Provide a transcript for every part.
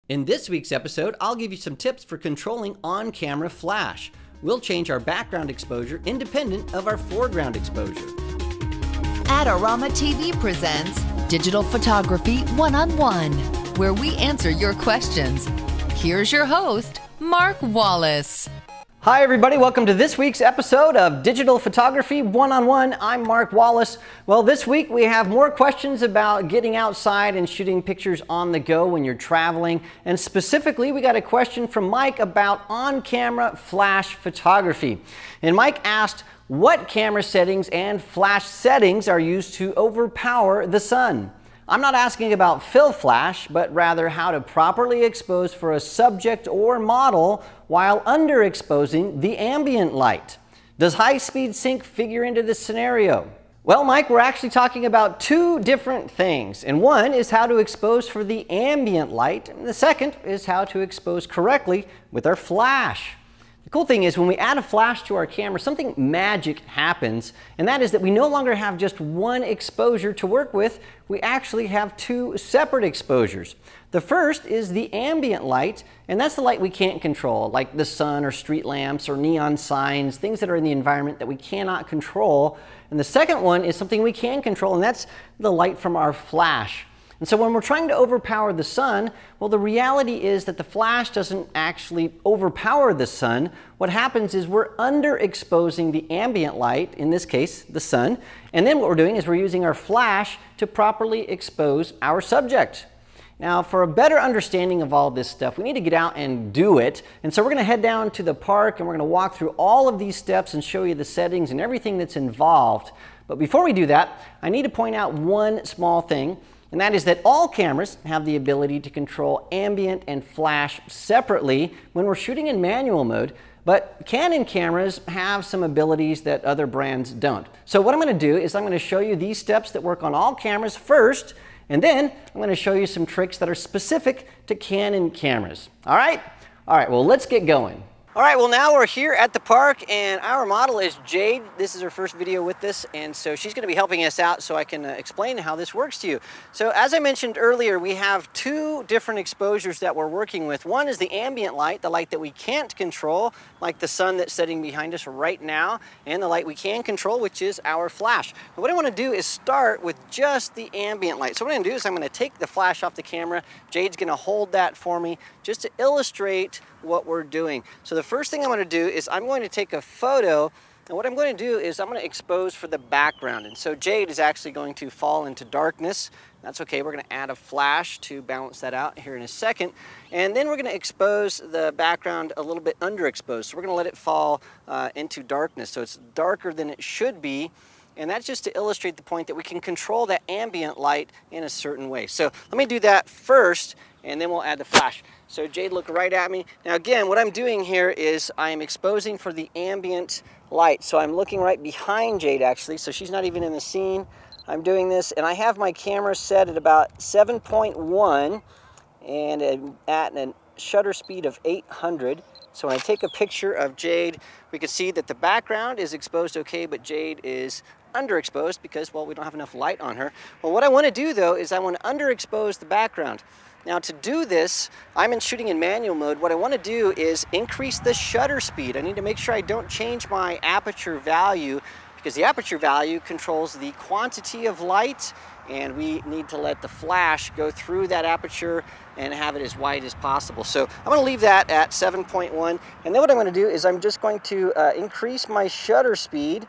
In this week's episode, I'll give you some tips for controlling on-camera flash. We'll change our background exposure independent of our foreground exposure. Adorama TV presents Digital Photography One-on-One, where we answer your questions. Here's your host, Mark Wallace. Hi everybody, welcome to this week's episode of Digital Photography One-on-One. I'm Mark Wallace. Well, this week we have more questions about getting outside and shooting pictures on the go when you're traveling. And specifically, we got a question from Mike about on-camera flash photography. And Mike asked, what camera settings and flash settings are used to overpower the sun? I'm not asking about fill flash, but rather how to properly expose for a subject or model while underexposing the ambient light. Does high-speed sync figure into this scenario? Well, Mike, we're actually talking about two different things. And one is how to expose for the ambient light, and the second is how to expose correctly with our flash. The cool thing is when we add a flash to our camera, something magic happens, and that is that we no longer have just one exposure to work with, we actually have two separate exposures. The first is the ambient light, and that's the light we can't control, like the sun or street lamps or neon signs, things that are in the environment that we cannot control. And the second one is something we can control, and that's the light from our flash. And so when we're trying to overpower the sun, well, the reality is that the flash doesn't actually overpower the sun. What happens is we're underexposing the ambient light, in this case, the sun, and then what we're doing is we're using our flash to properly expose our subject. Now, for a better understanding of all this stuff, we need to get out and do it. And so we're going to head down to the park and we're going to walk through all of these steps and show you the settings and everything that's involved. But before we do that, I need to point out one small thing. And that is that all cameras have the ability to control ambient and flash separately when we're shooting in manual mode, but Canon cameras have some abilities that other brands don't. So what I'm going to do is I'm going to show you these steps that work on all cameras first, and then I'm going to show you some tricks that are specific to Canon cameras. All right? All right, well, let's get going. All right, well, now we're here at the park, and our model is Jade. This is her first video with this, and so she's going to be helping us out so I can explain how this works to you. So as I mentioned earlier, we have two different exposures that we're working with. One is the ambient light, the light that we can't control, like the sun that's setting behind us right now, and the light we can control, which is our flash. But what I want to do is start with just the ambient light. So what I'm going to do is I'm going to take the flash off the camera. Jade's going to hold that for me just to illustrate what we're doing. So the first thing I'm going to do is I'm going to take a photo, and what I'm going to do is I'm going to expose for the background. And so Jade is actually going to fall into darkness. That's okay. We're going to add a flash to balance that out here in a second. And then we're going to expose the background a little bit underexposed. So we're going to let it fall into darkness. So it's darker than it should be. And that's just to illustrate the point that we can control that ambient light in a certain way. So let me do that first, and then we'll add the flash. So Jade, look right at me. Now again, what I'm doing here is I'm exposing for the ambient light. So I'm looking right behind Jade actually, so she's not even in the scene. I'm doing this, and I have my camera set at about 7.1 and at a shutter speed of 800. So when I take a picture of Jade, we can see that the background is exposed okay, but Jade is underexposed because, well, we don't have enough light on her. Well, what I want to do though is I want to underexpose the background. Now to do this, I'm shooting in manual mode. What I want to do is increase the shutter speed. I need to make sure I don't change my aperture value, because the aperture value controls the quantity of light, and we need to let the flash go through that aperture and have it as wide as possible. So I'm going to leave that at 7.1, and then what I'm going to do is I'm just going to increase my shutter speed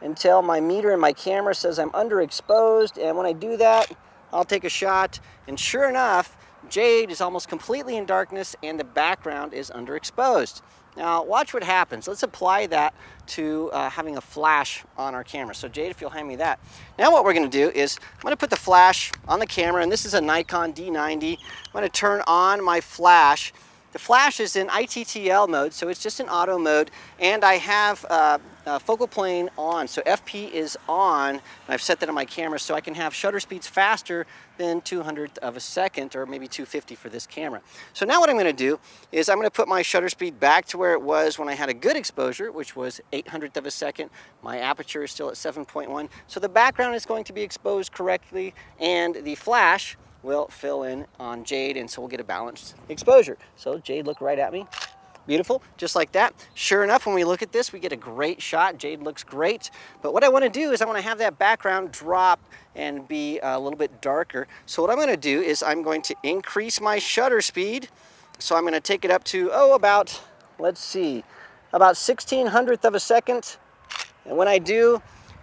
until my meter in my camera says I'm underexposed, and when I do that, I'll take a shot, and sure enough, Jade is almost completely in darkness and the background is underexposed. Now watch what happens. Let's apply that to having a flash on our camera. So Jade, if you'll hand me that. Now what we're going to do is I'm going to put the flash on the camera, and this is a Nikon D90. I'm going to turn on my flash. The flash is in ITTL mode, so it's just in auto mode, and I have focal plane on, so FP is on, and I've set that on my camera so I can have shutter speeds faster than 200th of a second, or maybe 250 for this camera. So now what I'm going to do is I'm going to put my shutter speed back to where it was when I had a good exposure, which was 800th of a second. My aperture is still at 7.1, so the background is going to be exposed correctly, and the flash will fill in on Jade, and so we'll get a balanced exposure. So Jade, look right at me. Beautiful, just like that. Sure enough, when we look at this, we get a great shot. Jade looks great. But what I want to do is I want to have that background drop and be a little bit darker. So what I'm going to do is I'm going to increase my shutter speed. So I'm going to take it up to, about, let's see, about 1/1600th of a second. And when I do,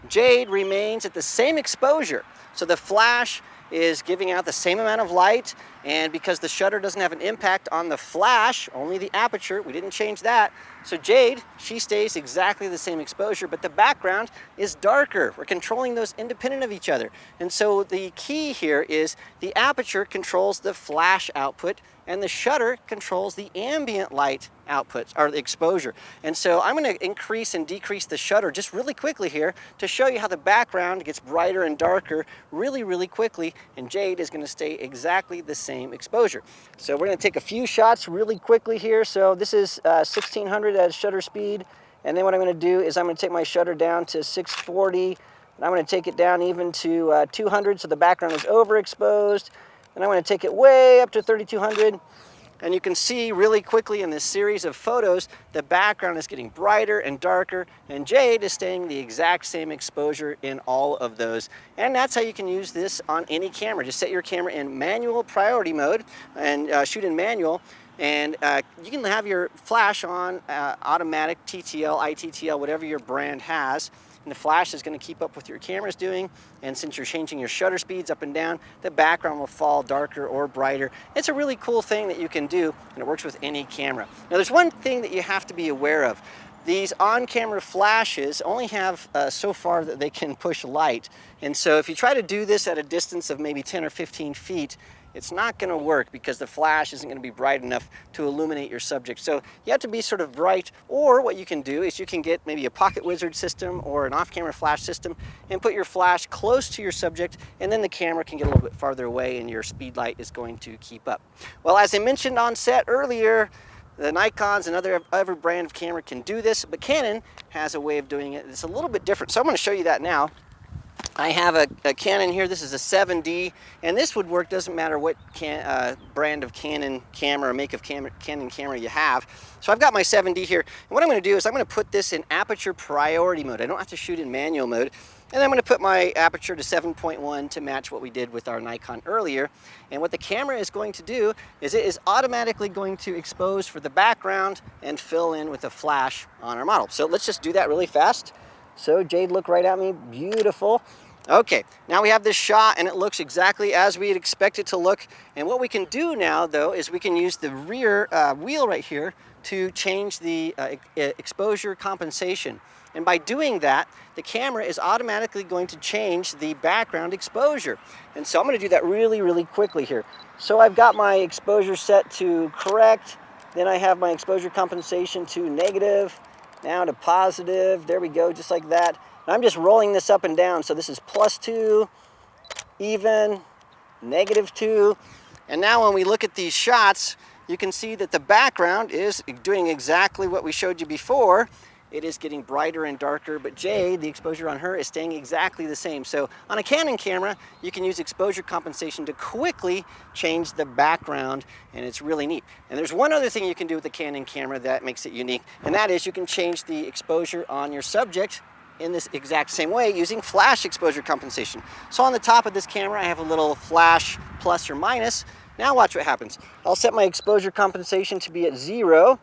Jade remains at the same exposure. So the flash is giving out the same amount of light, and because the shutter doesn't have an impact on the flash, only the aperture, we didn't change that. So Jade, she stays exactly the same exposure, but the background is darker. We're controlling those independent of each other. And so the key here is the aperture controls the flash output, and the shutter controls the ambient light output, or the exposure. And so I'm going to increase and decrease the shutter just really quickly here to show you how the background gets brighter and darker really, really quickly, and Jade is going to stay exactly the same exposure. So we're going to take a few shots really quickly here. So this is 1600 at shutter speed, and then what I'm going to do is I'm going to take my shutter down to 640, and I'm going to take it down even to 200 so the background is overexposed. And I'm going to take it way up to 3200, and you can see really quickly in this series of photos the background is getting brighter and darker, and Jade is staying the exact same exposure in all of those. And that's how you can use this on any camera. Just set your camera in manual priority mode and shoot in manual, and you can have your flash on automatic TTL, ITTL, whatever your brand has. And the flash is going to keep up with your camera's doing, and since you're changing your shutter speeds up and down, the background will fall darker or brighter. It's a really cool thing that you can do, and it works with any camera. Now there's one thing that you have to be aware of. These on-camera flashes only have so far that they can push light, and so if you try to do this at a distance of maybe 10 or 15 feet, it's not going to work because the flash isn't going to be bright enough to illuminate your subject. So you have to be sort of bright, or what you can do is you can get maybe a pocket wizard system or an off-camera flash system and put your flash close to your subject, and then the camera can get a little bit farther away and your speedlight is going to keep up. Well, as I mentioned on set earlier, the Nikons and every brand of camera can do this, but Canon has a way of doing it that's a little bit different. So I'm going to show you that now. I have a Canon here. This is a 7D, and this would work, doesn't matter what brand of Canon camera or make of Canon camera you have. So I've got my 7D here, and what I'm going to do is I'm going to put this in aperture priority mode. I don't have to shoot in manual mode, and I'm going to put my aperture to 7.1 to match what we did with our Nikon earlier. And what the camera is going to do is it is automatically going to expose for the background and fill in with a flash on our model. So let's just do that really fast. So Jade, look right at me. Beautiful. Okay, now we have this shot and it looks exactly as we'd expect it to look. And what we can do now, though, is we can use the rear wheel right here to change the exposure compensation. And by doing that, the camera is automatically going to change the background exposure. And so I'm going to do that really, really quickly here. So I've got my exposure set to correct. Then I have my exposure compensation to negative. Now to positive, there we go, just like that. And I'm just rolling this up and down. So this is +2, even, -2. And now when we look at these shots, you can see that the background is doing exactly what we showed you before. It is getting brighter and darker, but Jade, the exposure on her is staying exactly the same. So on a Canon camera, you can use exposure compensation to quickly change the background, and it's really neat. And there's one other thing you can do with the Canon camera that makes it unique, and that is you can change the exposure on your subject in this exact same way using flash exposure compensation. So on the top of this camera, I have a little flash plus or minus. Now watch what happens. I'll set my exposure compensation to be at 0.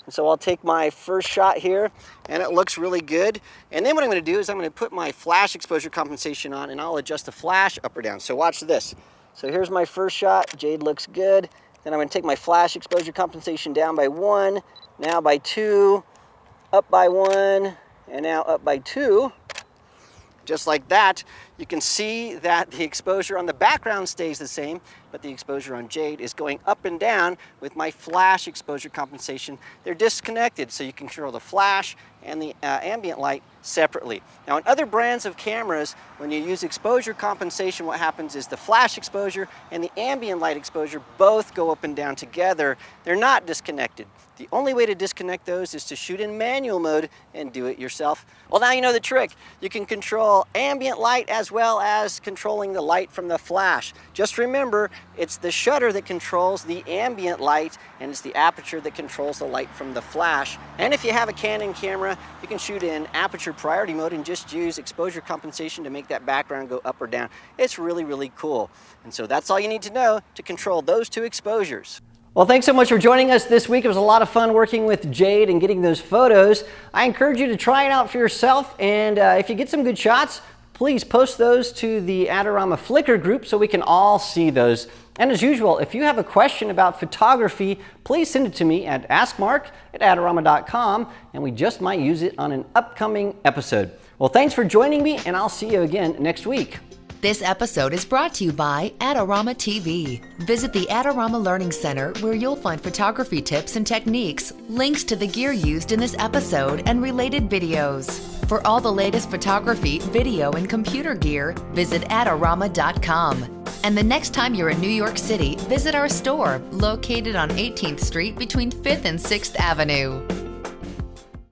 And so I'll take my first shot here, and it looks really good. And then what I'm going to do is I'm going to put my flash exposure compensation on, and I'll adjust the flash up or down. So watch this. So here's my first shot. Jade looks good. Then I'm going to take my flash exposure compensation down by 1, now by 2, up by 1, and now up by 2. Just like that, you can see that the exposure on the background stays the same, but the exposure on Jade is going up and down with my flash exposure compensation. They're disconnected, so you can control the flash and the ambient light separately. Now in other brands of cameras, when you use exposure compensation, what happens is the flash exposure and the ambient light exposure both go up and down together. They're not disconnected. The only way to disconnect those is to shoot in manual mode and do it yourself. Well, now you know the trick. You can control ambient light as well as controlling the light from the flash. Just remember, it's the shutter that controls the ambient light and it's the aperture that controls the light from the flash. And if you have a Canon camera, you can shoot in aperture priority mode and just use exposure compensation to make that background go up or down. It's really, really cool. And so that's all you need to know to control those two exposures. Well, thanks so much for joining us this week. It was a lot of fun working with Jade and getting those photos. I encourage you to try it out for yourself, and if you get some good shots, please post those to the Adorama Flickr group so we can all see those. And as usual, if you have a question about photography, please send it to me at askmark@adorama.com, and we just might use it on an upcoming episode. Well, thanks for joining me, and I'll see you again next week. This episode is brought to you by Adorama TV. Visit the Adorama Learning Center where you'll find photography tips and techniques, links to the gear used in this episode, and related videos. For all the latest photography, video, and computer gear, visit adorama.com. And the next time you're in New York City, visit our store located on 18th Street between 5th and 6th Avenue.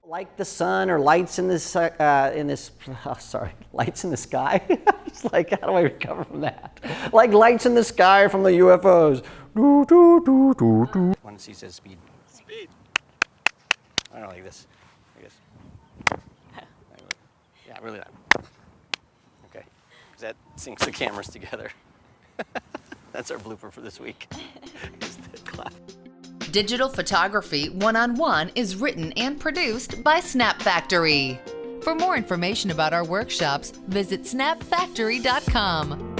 Like the sun or lights in this, lights in the sky. It's like, how do I recover from that? Like lights in the sky from the UFOs. Do, do, do, do, do. One C says speed. Speed. I don't like this. I guess. Yeah, really loud. Okay, because that syncs the cameras together. That's our blooper for this week. Is the clap. Digital Photography 1-on-1 is written and produced by Snap Factory. For more information about our workshops, visit snapfactory.com.